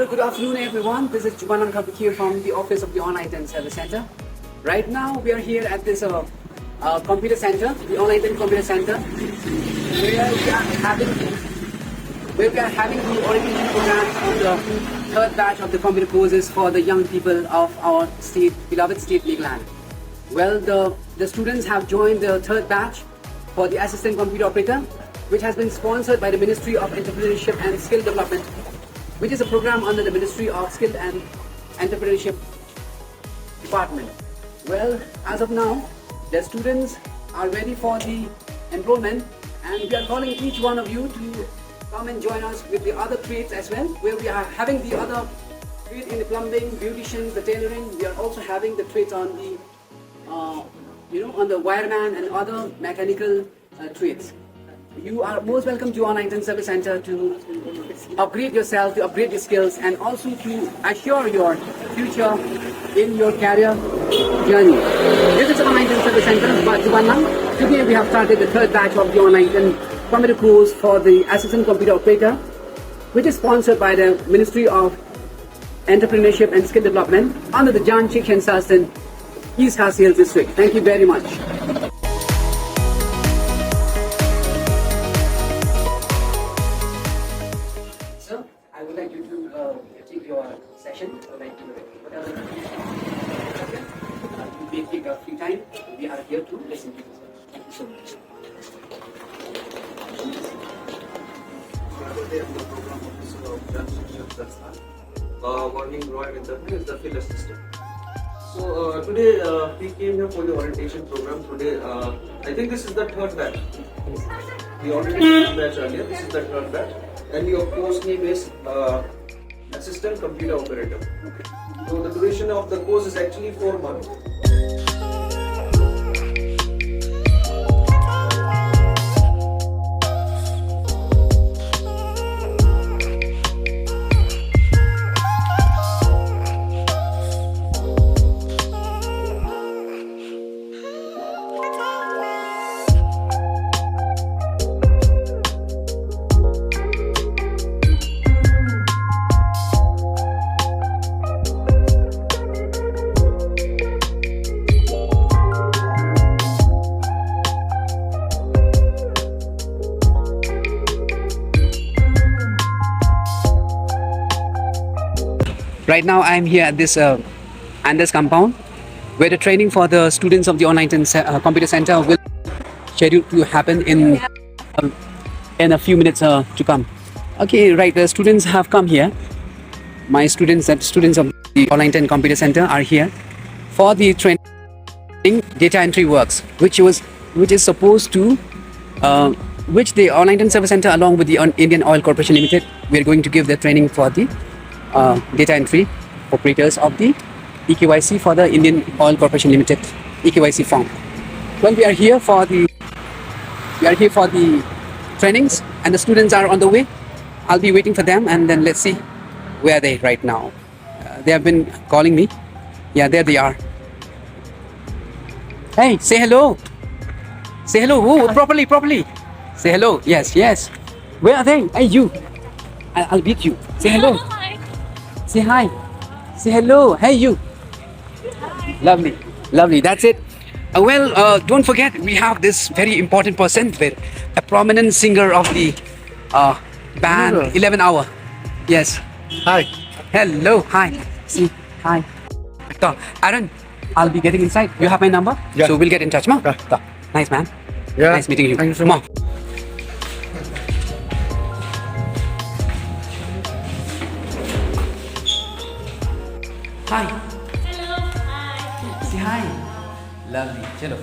Hello, good afternoon everyone. This is Jubanan Kabukir from the office of the Online Ten Service Center. Right now we are here at this computer center, the Online Ten Computer Center, where we are having the orientation program on the third batch of the computer courses for the young people of our state, beloved state, Nagaland. Well, the students have joined the third batch for the Assistant Computer Operator, which has been sponsored by the Ministry of Entrepreneurship and Skill Development, which is a program under the Ministry of Skill and Entrepreneurship Department. Well, as of now, the students are ready for the enrollment, and we are calling each one of you to come and join us with the other trades as well, where we are having the other trade in the plumbing, beauticians, the tailoring. We are also having the trades on the, on the wireman and other mechanical trades. You are most welcome to Online Ten Service Center to upgrade yourself, to upgrade your skills, and also to assure your future in your career journey. This is Online Ten Service Center, but today we have started the third batch of the Online Ten Computer course for the Assistant Computer Operator, which is sponsored by the Ministry of Entrepreneurship and Skill Development under the Jan Shikshan Sansthan, East Khasi District. Thank you very much. Sir, I would like you to take your session. Whatever you take a free time, we are here to listen to you. Thank you so much. Morning, Roy Vinthapur is the field assistant. So today we came here for the orientation program. Today I think this is the third batch. We already did one batch earlier. This is the third batch, and your course name is Assistant Computer Operator. So the duration of the course is actually 4 months. Right now I am here at this Anders compound, where the training for the students of the Online Ten Computer Center will scheduled to happen in a few minutes to come. Okay, right, the students have come here. My students and students of the Online Ten Computer Center are here for the training data entry works, which is supposed to which the Online Ten Service Center along with the Indian Oil Corporation Limited, we are going to give the training for the data entry operators of the EKYC for the Indian Oil Corporation Limited EKYC form. Well, we are here for the trainings, and the students are on the way. I'll be waiting for them, and then let's see where they right now. They have been calling me. Yeah, there they are. Hey, say hello. Say hello. Oh, properly. Say hello. Yes. Where are they? Hey, you. I'll beat you. Say hello. Say hi. Say hello. Hey, you. Lovely. That's it. Don't forget, we have this very important person with a prominent singer of the band 11 Hour. Yes. Hi. Hello. Hi. See. Hi. So, Aaron, I'll be getting inside. You have my number? Yeah. So we'll get in touch, ma? Yeah. Nice, man. Yeah. Nice meeting you. Thank you so Come on. Hi. Hello, hi. Say hi. Lovely. Chalo.